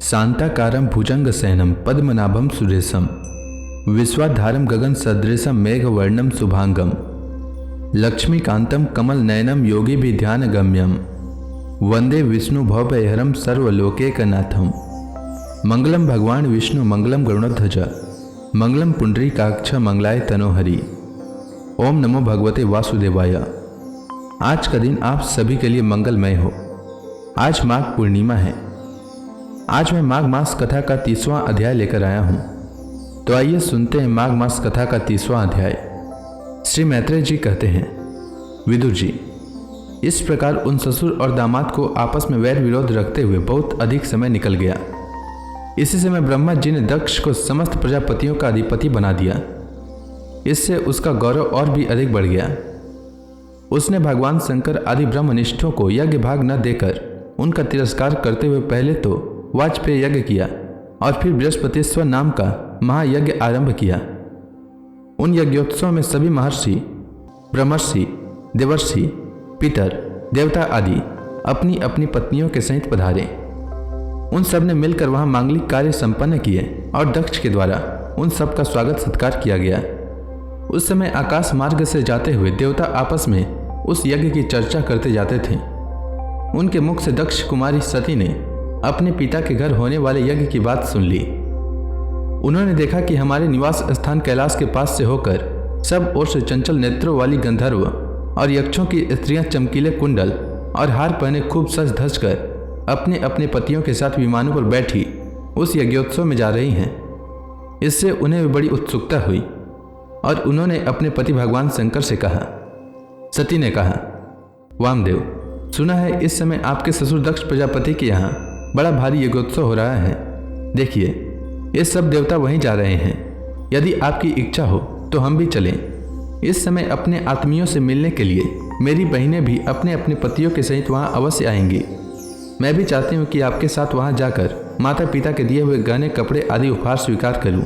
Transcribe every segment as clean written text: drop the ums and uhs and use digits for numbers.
शांताकारं भुजंगशयनं पद्मनाभं सुरेशं विश्वाधारं गगनसदृशं मेघवर्णं शुभांगं लक्ष्मीकान्तं कमलनयनं योगिभिर्ध्यानगम्यं वंदे विष्णुभवभयहरं सर्वलोकैकनाथं। मंगलम भगवान विष्णु मंगलम गरुड़ध्वज मंगलम पुंडरीकाक्ष मंगलाय तनोहरि। ओम नमो भगवते वासुदेवाय। आज का दिन आप सभी के लिए मंगलमय हो। आज माघ पूर्णिमा है। आज मैं माघ मास कथा का 30वां अध्याय लेकर आया हूँ। तो आइए सुनते हैं माघ मास कथा का 30वां अध्याय। श्री मैत्रेय जी कहते हैं, विदुर जी, इस प्रकार उन ससुर और दामाद को आपस में वैर विरोध रखते हुए बहुत अधिक समय निकल गया। इसी समय ब्रह्मा जी ने दक्ष को समस्त प्रजापतियों का अधिपति बना दिया। इससे उसका गौरव और भी अधिक बढ़ गया। उसने भगवान शंकर आदि ब्रह्मनिष्ठों को यज्ञ भाग न देकर उनका तिरस्कार करते हुए पहले तो वाजपेय यज्ञ किया और फिर बृहस्पतिश्वर नाम का महायज्ञ आरंभ किया। उन यज्ञोत्सव में सभी महर्षि, ब्रह्मर्षि, देवर्षि, पितर, देवता आदि अपनी अपनी पत्नियों के सहित पधारे। उन सब ने मिलकर वहां मांगलिक कार्य संपन्न किए और दक्ष के द्वारा उन सब का स्वागत सत्कार किया गया। उस समय आकाश मार्ग से जाते हुए देवता आपस में उस यज्ञ की चर्चा करते जाते थे। उनके मुख से दक्ष कुमारी सती ने अपने पिता के घर होने वाले यज्ञ की बात सुन ली। उन्होंने देखा कि हमारे निवास स्थान कैलाश के पास से होकर सब ओर से चंचल नेत्रों वाली गंधर्व और यक्षों की स्त्रियां चमकीले कुंडल और हार पहने खूब सज धज कर अपने अपने पतियों के साथ विमानों पर बैठी उस यज्ञोत्सव में जा रही हैं। इससे उन्हें भी बड़ी उत्सुकता हुई और उन्होंने अपने पति भगवान शंकर से कहा। सती ने कहा, वामदेव, सुना है इस समय आपके ससुर दक्ष प्रजापति के यहाँ बड़ा भारी यज्ञोत्सव हो रहा है। देखिए, ये सब देवता वहीं जा रहे हैं। यदि आपकी इच्छा हो तो हम भी चलें। इस समय अपने आत्मियों से मिलने के लिए मेरी बहनें भी अपने अपने पतियों के सहित वहाँ अवश्य आएंगी। मैं भी चाहती हूँ कि आपके साथ वहाँ जाकर माता पिता के दिए हुए गहने, कपड़े आदि उपहार स्वीकार करूँ।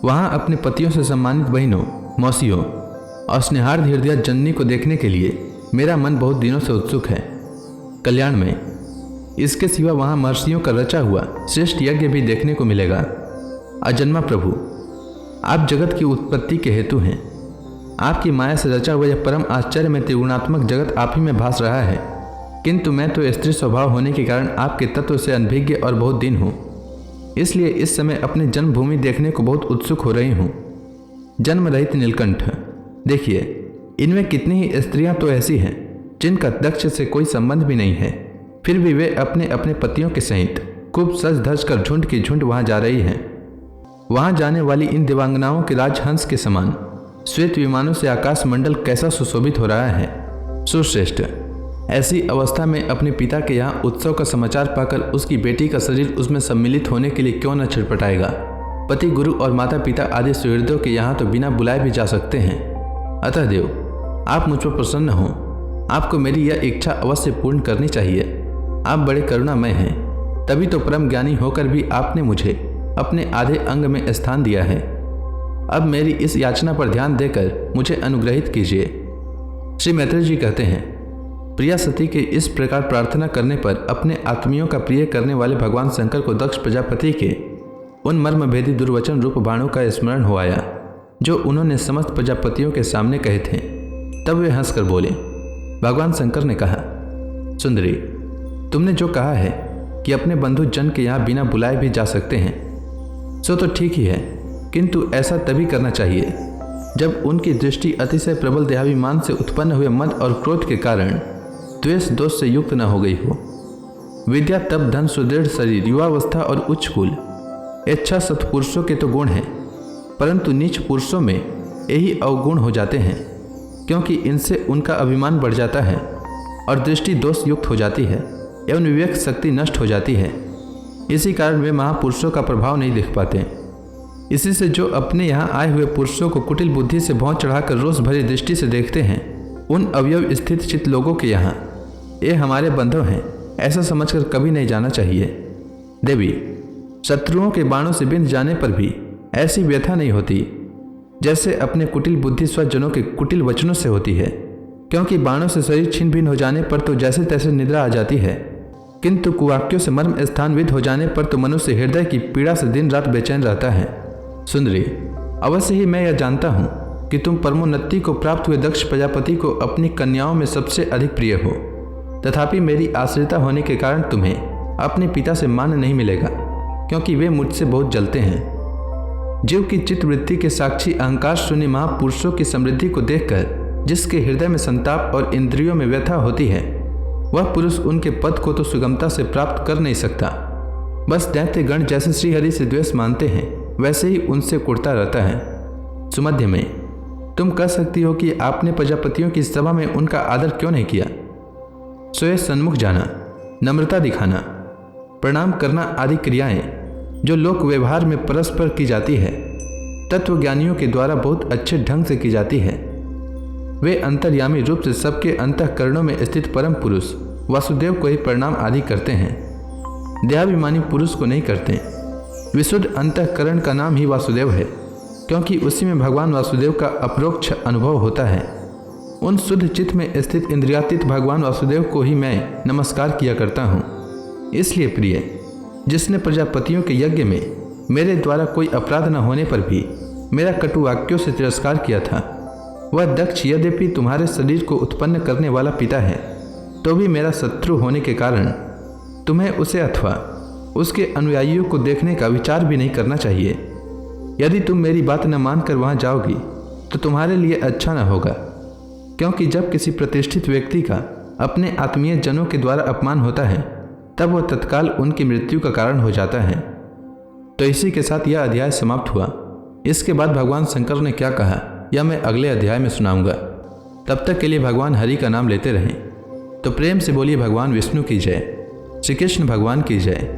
वहाँ अपने पतियों से सम्मानित बहनों, मौसियों और स्नेहार्थ हृदय जननी को देखने के लिए मेरा मन बहुत दिनों से उत्सुक है। कल्याण में इसके सिवा वहाँ महर्षियों का रचा हुआ श्रेष्ठ यज्ञ भी देखने को मिलेगा। अजन्मा प्रभु, आप जगत की उत्पत्ति के हेतु हैं। आपकी माया से रचा हुआ यह परम आश्चर्य में त्रिगुणात्मक जगत आप ही में भास रहा है, किंतु मैं तो स्त्री स्वभाव होने के कारण आपके तत्व से अनभिज्ञ और बहुत दिन हूँ। इसलिए इस समय अपने जन्मभूमि देखने को बहुत उत्सुक हो रही हूँ। जन्म रहित नीलकंठ, देखिए, इनमें कितनी ही स्त्रियां तो ऐसी हैं जिनका दक्ष से कोई संबंध भी नहीं है, फिर भी वे अपने अपने पतियों के सहित खूब सज धज कर झुंड की झुंड वहां जा रही हैं। वहां जाने वाली इन दिवांगनाओं के राजहंस के समान श्वेत विमानों से आकाश मंडल कैसा सुशोभित हो रहा है। सुश्रेष्ठ, ऐसी अवस्था में अपने पिता के यहाँ उत्सव का समाचार पाकर उसकी बेटी का शरीर उसमें सम्मिलित होने के लिए क्यों न छटपटाएगा। पति, गुरु और माता पिता आदि सुहृदों के यहाँ तो बिना बुलाए भी जा सकते हैं। अतः देव, आप मुझ पर प्रसन्न हो। आपको मेरी यह इच्छा अवश्य पूर्ण करनी चाहिए। आप बड़े करुणामय हैं, तभी तो परम ज्ञानी होकर भी आपने मुझे अपने आधे अंग में स्थान दिया है। अब मेरी इस याचना पर ध्यान देकर मुझे अनुग्रहित कीजिए। श्री मैत्रेय जी कहते हैं, प्रिया सती के इस प्रकार प्रार्थना करने पर अपने आत्मियों का प्रिय करने वाले भगवान शंकर को दक्ष प्रजापति के उन मर्मभेदी दुर्वचन रूप बाणों का स्मरण हो आया जो उन्होंने समस्त प्रजापतियों के सामने कहे थे। तब वे हंसकर बोले। भगवान शंकर ने कहा, सुंदरी, तुमने जो कहा है कि अपने बंधु जन के यहाँ बिना बुलाए भी जा सकते हैं, सो तो ठीक ही है, किंतु ऐसा तभी करना चाहिए जब उनकी दृष्टि अतिशय प्रबल देहाभिमान से उत्पन्न हुए मद और क्रोध के कारण द्वेष दोष से युक्त न हो गई हो। विद्या, तप, धन, सुदृढ़ शरीर, युवावस्था और उच्च कुल, इच्छा सत्पुरुषों के तो गुण हैं, परंतु नीच पुरुषों में यही अवगुण हो जाते हैं, क्योंकि इनसे उनका अभिमान बढ़ जाता है और दृष्टि दोष युक्त हो जाती है एवं विवेक शक्ति नष्ट हो जाती है। इसी कारण वे महापुरुषों का प्रभाव नहीं देख पाते। इसी से जो अपने यहाँ आए हुए पुरुषों को कुटिल बुद्धि से भौं चढ़ाकर रोष भरी दृष्टि से देखते हैं, उन अवयव स्थित चित्त लोगों के यहाँ ये हमारे बंधु हैं ऐसा समझकर कभी नहीं जाना चाहिए। देवी, शत्रुओं के बाणों से बिंध जाने पर भी ऐसी व्यथा नहीं होती जैसे अपने कुटिल बुद्धि स्वजनों के कुटिल वचनों से होती है, क्योंकि बाणों से शरीर छिन्न भिन्न हो जाने पर तो जैसे तैसे निद्रा आ जाती है, किंतु कुवाक्यों से मर्म स्थानविद हो जाने पर तो मनुष्य हृदय की पीड़ा से दिन रात बेचैन रहता है। सुंदरी, अवश्य ही मैं यह जानता हूँ कि तुम परमोन्नति को प्राप्त हुए दक्ष प्रजापति को अपनी कन्याओं में सबसे अधिक प्रिय हो। तथापि मेरी आश्रिता होने के कारण तुम्हें अपने पिता से मान नहीं मिलेगा, क्योंकि वे मुझसे बहुत जलते हैं। जीव की चित्तवृत्ति के साक्षी अहंकार शून्य महापुरुषों की समृद्धि को देखकर जिसके हृदय में संताप और इंद्रियों में व्यथा होती है, वह पुरुष उनके पद को तो सुगमता से प्राप्त कर नहीं सकता। बस दैत्यगण जैसे श्रीहरि से द्वेष मानते हैं, वैसे ही उनसे कुड़ता रहता है। सुमध्य में तुम कह सकती हो कि आपने प्रजापतियों की सभा में उनका आदर क्यों नहीं किया। स्वयं सन्मुख जाना, नम्रता दिखाना, प्रणाम करना आदि क्रियाएं जो लोक व्यवहार में परस्पर की जाती है, तत्वज्ञानियों के द्वारा बहुत अच्छे ढंग से की जाती है। वे अंतर्यामी रूप से सबके अंतःकरणों में स्थित परम पुरुष वासुदेव को ही प्रणाम आदि करते हैं, देहाभिमानी पुरुष को नहीं करते। विशुद्ध अंतःकरण का नाम ही वासुदेव है, क्योंकि उसी में भगवान वासुदेव का अपरोक्ष अनुभव होता है। उन शुद्ध चित्त में स्थित इंद्रियातीत भगवान वासुदेव को ही मैं नमस्कार किया करता हूँ। इसलिए प्रिय, जिसने प्रजापतियों के यज्ञ में मेरे द्वारा कोई अपराध न होने पर भी मेरा कटु वाक्यों से तिरस्कार किया था, वह दक्ष यद्यपि तुम्हारे शरीर को उत्पन्न करने वाला पिता है, तो भी मेरा शत्रु होने के कारण तुम्हें उसे अथवा उसके अनुयायियों को देखने का विचार भी नहीं करना चाहिए। यदि तुम मेरी बात न मानकर वहाँ जाओगी तो तुम्हारे लिए अच्छा न होगा, क्योंकि जब किसी प्रतिष्ठित व्यक्ति का अपने आत्मीय जनों के द्वारा अपमान होता है, तब वह तत्काल उनकी मृत्यु का कारण हो जाता है। तो इसी के साथ यह अध्याय समाप्त हुआ। इसके बाद भगवान शंकर ने क्या कहा, यह मैं अगले अध्याय में सुनाऊंगा। तब तक के लिए भगवान हरि का नाम लेते रहें। तो प्रेम से बोलिए भगवान विष्णु की जय, श्री कृष्ण भगवान की जय,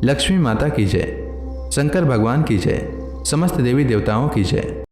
लक्ष्मी माता की जय, शंकर भगवान की जय, समस्त देवी देवताओं की जय।